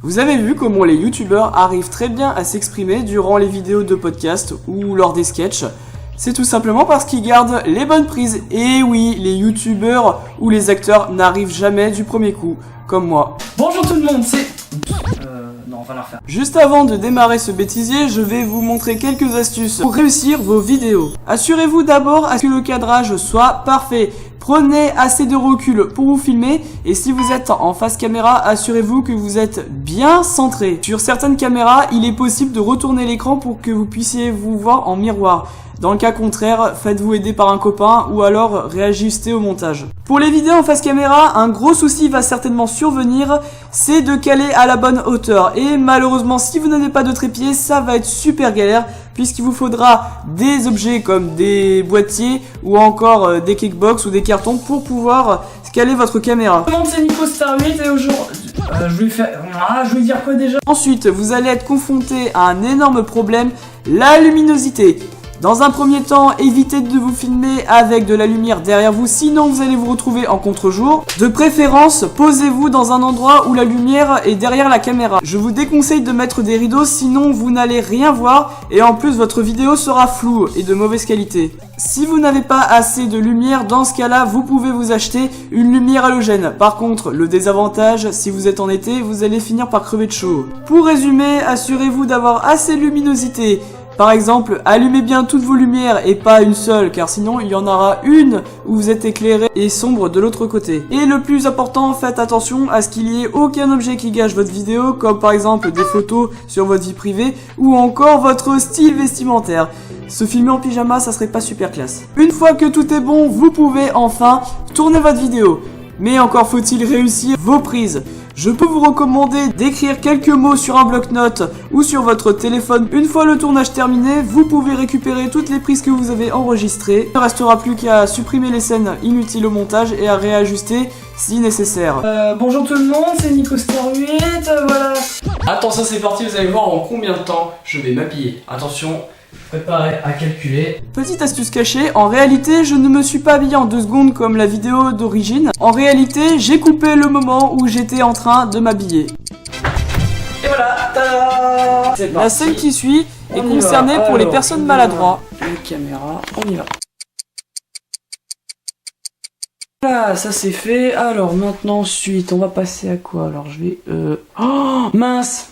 Vous avez vu comment les youtubeurs arrivent très bien à s'exprimer durant les vidéos de podcast ou lors des sketchs. C'est tout simplement parce qu'ils gardent les bonnes prises. Et oui, les youtubeurs ou les acteurs n'arrivent jamais du premier coup, comme moi. Bonjour tout le monde, c'est... non, on va la refaire. Juste avant de démarrer ce bêtisier, je vais vous montrer quelques astuces pour réussir vos vidéos. Assurez-vous d'abord à ce que le cadrage soit parfait. Prenez assez de recul pour vous filmer et si vous êtes en face caméra, assurez-vous que vous êtes bien centré. Sur certaines caméras, il est possible de retourner l'écran pour que vous puissiez vous voir en miroir. Dans le cas contraire, faites-vous aider par un copain ou alors réajustez au montage. Pour les vidéos en face caméra, un gros souci va certainement survenir, c'est de caler à la bonne hauteur. Et malheureusement, si vous n'avez pas de trépied, ça va être super galère puisqu'il vous faudra des objets comme des boîtiers ou encore des kickbox ou des cartons pour pouvoir caler votre caméra. Tout le monde, c'est NicoStar8 et aujourd'hui... je vais dire quoi déjà? Ensuite, vous allez être confronté à un énorme problème, la luminosité. Dans un premier temps, évitez de vous filmer avec de la lumière derrière vous, sinon vous allez vous retrouver en contre-jour. De préférence, posez-vous dans un endroit où la lumière est derrière la caméra. Je vous déconseille de mettre des rideaux, sinon vous n'allez rien voir et en plus votre vidéo sera floue et de mauvaise qualité. Si vous n'avez pas assez de lumière, dans ce cas-là, vous pouvez vous acheter une lumière halogène. Par contre, le désavantage, si vous êtes en été, vous allez finir par crever de chaud. Pour résumer, assurez-vous d'avoir assez de luminosité. Par exemple, allumez bien toutes vos lumières et pas une seule, car sinon il y en aura une où vous êtes éclairé et sombre de l'autre côté. Et le plus important, faites attention à ce qu'il n'y ait aucun objet qui gâche votre vidéo, comme par exemple des photos sur votre vie privée ou encore votre style vestimentaire. Se filmer en pyjama, ça serait pas super classe. Une fois que tout est bon, vous pouvez enfin tourner votre vidéo. Mais encore faut-il réussir vos prises. Je peux vous recommander d'écrire quelques mots sur un bloc-notes ou sur votre téléphone. Une fois le tournage terminé, vous pouvez récupérer toutes les prises que vous avez enregistrées. Il ne restera plus qu'à supprimer les scènes inutiles au montage et à réajuster si nécessaire. Bonjour tout le monde, c'est NicoStar8, voilà. Attention, c'est parti, vous allez voir en combien de temps je vais m'habiller. Attention. Préparé à calculer. Petite astuce cachée, en réalité je ne me suis pas habillé en 2 secondes comme la vidéo d'origine. En réalité j'ai coupé le moment où j'étais en train de m'habiller. Et voilà, tada. La scène qui suit est concernée pour les personnes maladroits. La caméra, on y va. Voilà, ça c'est fait. Alors maintenant, ensuite, on va passer à quoi? Alors je vais... Oh, mince.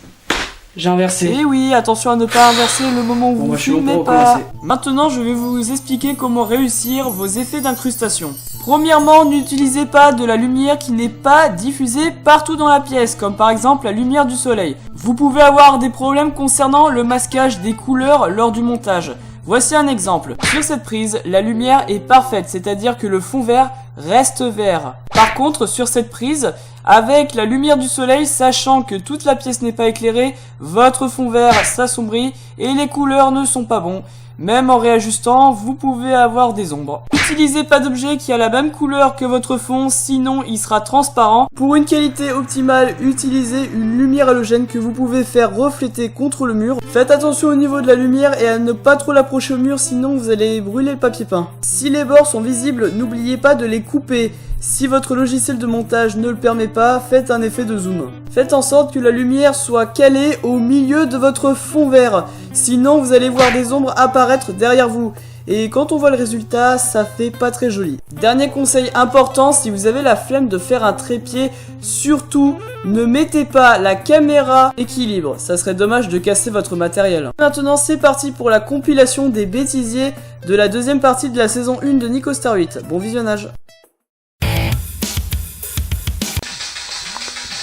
J'ai inversé. Et oui, attention à ne pas inverser le moment où vous ne filmez pas. Maintenant, je vais vous expliquer comment réussir vos effets d'incrustation. Premièrement, n'utilisez pas de la lumière qui n'est pas diffusée partout dans la pièce, comme par exemple la lumière du soleil. Vous pouvez avoir des problèmes concernant le masquage des couleurs lors du montage. Voici un exemple. Sur cette prise, la lumière est parfaite, c'est-à-dire que le fond vert reste vert. Par contre, sur cette prise, avec la lumière du soleil, sachant que toute la pièce n'est pas éclairée, votre fond vert s'assombrit et les couleurs ne sont pas bons. Même en réajustant, vous pouvez avoir des ombres. N'utilisez pas d'objet qui a la même couleur que votre fond, sinon il sera transparent. Pour une qualité optimale, utilisez une lumière halogène que vous pouvez faire refléter contre le mur. Faites attention au niveau de la lumière et à ne pas trop l'approcher au mur, sinon vous allez brûler le papier peint. Si les bords sont visibles, n'oubliez pas de les couper. Si votre logiciel de montage ne le permet pas, faites un effet de zoom. Faites en sorte que la lumière soit calée au milieu de votre fond vert. Sinon, vous allez voir des ombres apparaître derrière vous. Et quand on voit le résultat, ça fait pas très joli. Dernier conseil important, si vous avez la flemme de faire un trépied, surtout ne mettez pas la caméra équilibre. Ça serait dommage de casser votre matériel. Maintenant, c'est parti pour la compilation des bêtisiers de la deuxième partie de la saison 1 de NicoStar8. Bon visionnage.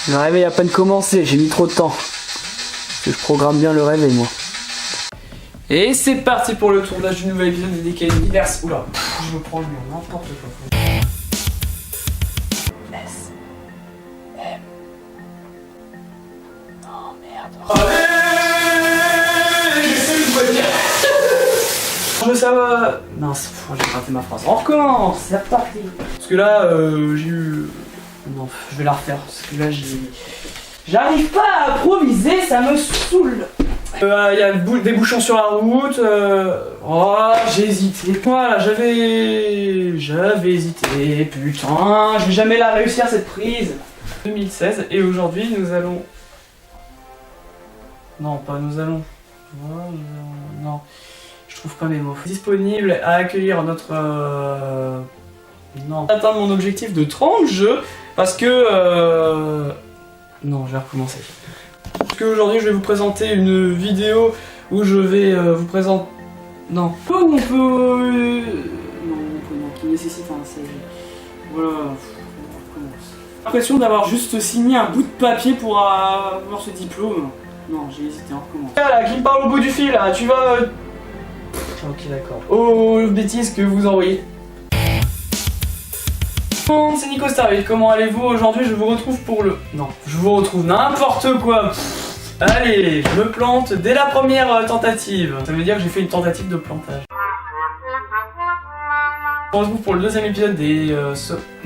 Le réveil a à peine commencé, j'ai mis trop de temps. Parce que je programme bien le réveil, moi. Et c'est parti pour le tournage du nouvel épisode des DK Universe. Oula, je me prends le mur, n'importe quoi. S. M. Non, merde. Allez, je veux savoir. Mince, j'ai raté ma phrase. On recommence, c'est reparti. Parce que là, j'ai eu... Non, je vais la refaire, parce que là, j'arrive pas à improviser, ça me saoule. Il y a des bouchons sur la route. Oh, j'ai hésité. Voilà, j'avais hésité. Putain, je vais jamais la réussir cette prise. 2016 et aujourd'hui nous allons Non, pas nous allons. Non, je trouve pas mes mots. Disponible à accueillir notre... Non. Atteindre mon objectif de 30 jeux parce que... Non, je vais recommencer. Parce qu'aujourd'hui, je vais vous présenter une vidéo où je vais vous présenter... Non. Où on peut... Non, qui nécessite un save. Voilà, on recommence. J'ai l'impression d'avoir juste signé un bout de papier pour avoir ce diplôme. Non, j'ai hésité, on recommence. Là, qui me parle au bout du fil, là, tu vas... Ok, d'accord. Aux bêtises que vous envoyez. C'est Nico Starville, comment allez-vous? Aujourd'hui, je vous retrouve pour le... Non, je vous retrouve n'importe quoi. Allez, je me plante dès la première tentative. Ça veut dire que j'ai fait une tentative de plantage. On se retrouve pour le deuxième épisode des...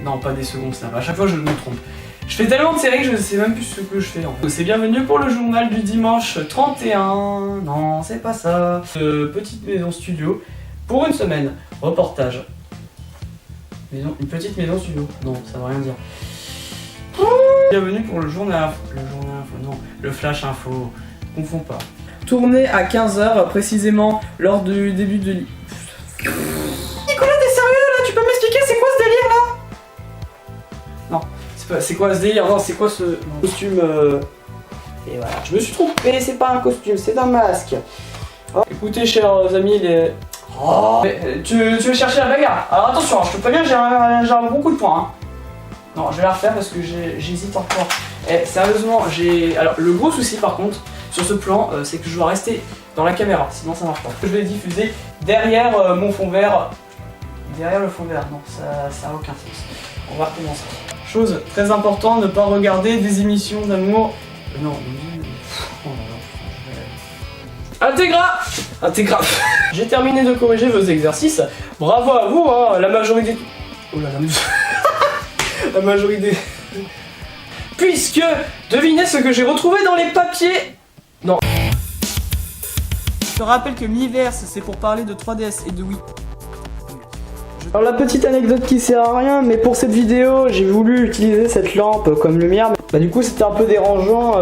Non, pas des secondes snap, à chaque fois je me trompe. Je fais tellement de séries que je ne sais même plus ce que je fais en fait. C'est bienvenue pour le journal du dimanche 31... Non, c'est pas ça. Petite maison studio pour une semaine. Reportage. Une petite maison studio. Non, ça veut rien dire. Bienvenue pour le journal info. Non, le flash info. Confonds pas. Tourné à 15h précisément lors du début de... Nicolas, t'es sérieux là? Tu peux m'expliquer c'est quoi ce délire là? Non, c'est quoi ce délire? Non, c'est quoi ce costume Et voilà, je me suis trompé, c'est pas un costume, c'est un masque. Oh. Écoutez, chers amis, les... Oh. Tu veux chercher la bagarre? Alors attention, je te préviens, j'ai un bon coup de poing. Hein. Non, je vais la refaire parce que j'hésite encore. Eh, sérieusement, j'ai... Alors, le gros souci par contre, sur ce plan, c'est que je dois rester dans la caméra, sinon ça marche pas. Je vais diffuser derrière mon fond vert. Derrière le fond vert, non, ça a aucun sens. On va recommencer. Chose très importante, ne pas regarder des émissions d'amour. Non, oh là là. Intégra. J'ai terminé de corriger vos exercices. Bravo à vous, hein, la majorité... Oh là là, la majorité... Puisque, devinez ce que j'ai retrouvé dans les papiers. Non. Je te rappelle que Miiverse, c'est pour parler de 3DS et de Wii. Alors la petite anecdote qui sert à rien, mais pour cette vidéo, j'ai voulu utiliser cette lampe comme lumière. Bah du coup c'était un peu dérangeant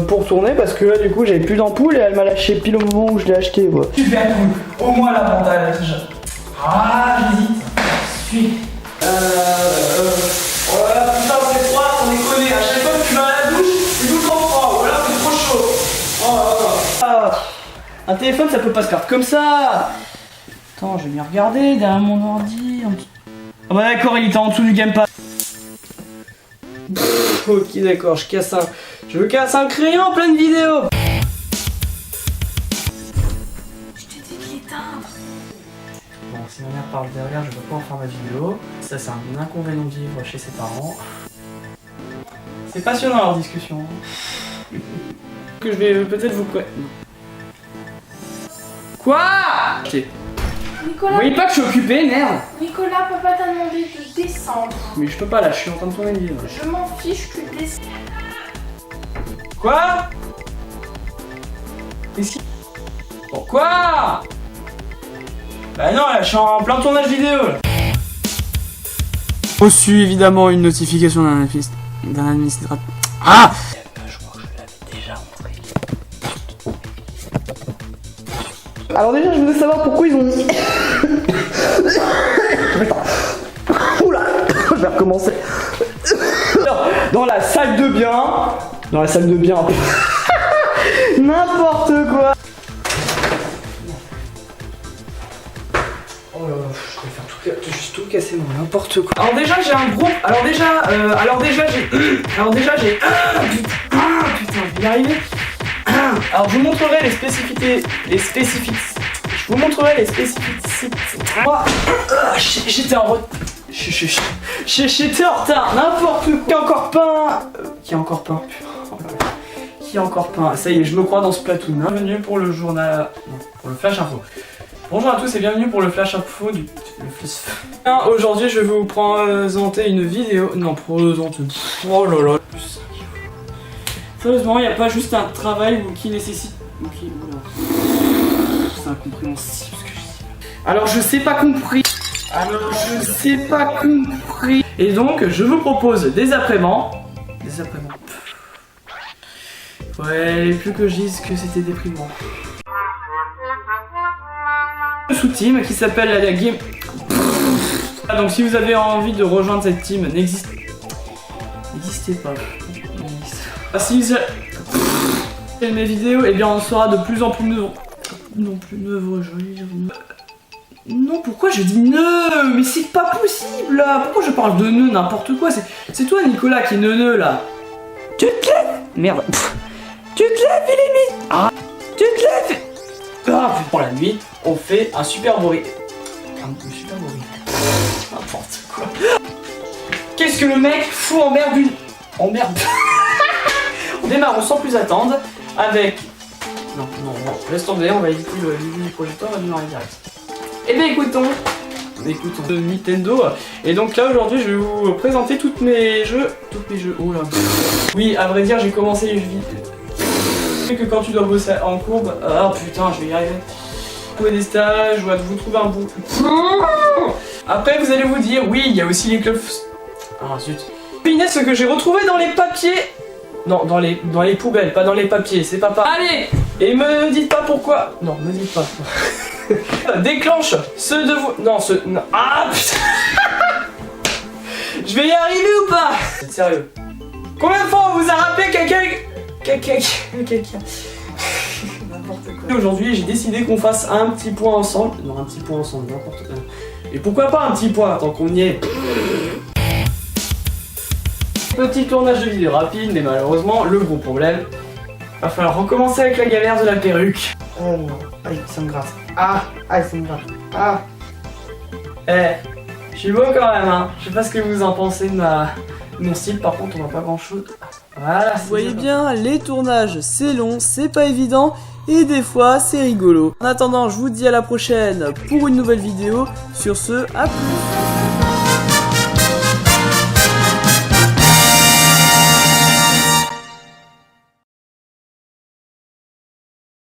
pour tourner parce que là du coup j'avais plus d'ampoule et elle m'a lâché pile au moment où je l'ai acheté quoi. Super cool, au moins l'avantage. Ah j'hésite. Suis. Voilà, putain c'est froid, on est collé. À chaque fois que tu vas à la douche, c'est tout trop froid. Voilà, c'est trop chaud. Un téléphone ça peut pas se perdre comme ça. Attends, je vais bien regarder derrière mon ordi. Ah bah d'accord, il était en dessous du gamepad. Ok d'accord, je casse un crayon en pleine vidéo. Je t'ai dit de l'éteindre. Bon, si ma mère parle derrière, je peux pas en faire ma vidéo. Ça c'est un inconvénient de vivre chez ses parents. C'est passionnant leur discussion. Que je vais peut-être vous... Quoi? Nicolas, vous voyez pas que je suis occupé, merde. Nicolas, papa t'a demandé de descendre. Mais je peux pas là, je suis en train de tourner une vidéo. Je m'en fiche, tu descends. Quoi? Qu'est-ce qui... Pourquoi? Bah non, là, je suis en plein tournage vidéo. Reçu évidemment une notification d'un administrateur. Ah! Je crois que je l'avais déjà montré. Alors déjà, je voulais savoir pourquoi ils ont mis... Oula, je vais recommencer. Dans la salle de bain. N'importe quoi. Oh là là, je vais faire juste tout casser, moi, n'importe quoi. Alors déjà, j'ai un gros... Alors déjà, j'ai... Putain, je vais y arriver. Alors je vous montrerai les spécificités. Je vous montrerai les spécificités. Moi, j'étais en retard. J'étais en retard, n'importe quoi. Qui a encore peint? Qui a encore peint? Oh là là. Qui a encore peint? Ça y est, je me crois dans ce Splatoon. Bienvenue pour le journal... Non, pour le flash info. Bonjour à tous et bienvenue pour le flash info du... Aujourd'hui, je vais vous présenter une vidéo... Non, présenter... Oh là là. Sérieusement, il n'y a pas juste un travail qui nécessite... C'est incompréhensible ce que je dis. Alors je sais pas compris. Et donc je vous propose des après-ments. Ouais, plus que je dise que c'était déprimant. Sous-team qui s'appelle la game. Donc si vous avez envie de rejoindre cette team, n'existez pas. Si vous avez mes vidéos, et bien on sera de plus en plus neuf. Non plus neuf, je vais dire non, pourquoi je dis nœud? Mais c'est pas possible là. Pourquoi je parle de nœud n'importe quoi? C'est toi Nicolas qui est neuneux là. Tu te lèves. Merde. Tu te lèves, il est nuit. Ah. Tu te lèves. Ah, pour la nuit, on fait un super bruit. Un super bruit. N'importe quoi. Qu'est-ce que le mec fout en merde d'une... En merde. On démarre sans plus attendre avec... Non, laisse tomber, on va éviter le projecteur, on va démarrer direct. Et bien écoutons de Nintendo. Et donc là aujourd'hui je vais vous présenter tous mes jeux. Oh là. Oui, à vrai dire j'ai commencé les jeux vidéo. Que quand tu dois bosser en courbe, ah putain je vais y arriver. Trouver des stages, ou à vous trouver un bout. Après vous allez vous dire, oui il y a aussi les clubs. Ah zut. Devinez ce que j'ai retrouvé dans les papiers. Non, dans les poubelles, pas dans les papiers, c'est papa. Allez. Et me dites pas pourquoi. Non, me dites pas. Déclenche ceux de vous. Non, ceux. Non. Ah putain. Je vais y arriver ou pas? C'est sérieux. Combien de fois on vous a rappelé quelqu'un? N'importe quoi. Aujourd'hui, j'ai décidé qu'on fasse un petit point ensemble. Non, un petit point ensemble, n'importe quoi. Et pourquoi pas un petit point tant qu'on y est? Petit tournage de vidéo rapide, mais malheureusement, le gros problème. Va falloir recommencer avec la galère de la perruque. Oh non, aïe, ça me gratte. Ah, ça me gratte. Ah. Je suis beau quand même, hein. Je sais pas ce que vous en pensez de mon style, par contre, on voit pas grand chose. Voilà. Vous voyez bien, les tournages, c'est long, c'est pas évident, et des fois, c'est rigolo. En attendant, je vous dis à la prochaine pour une nouvelle vidéo. Sur ce, à plus.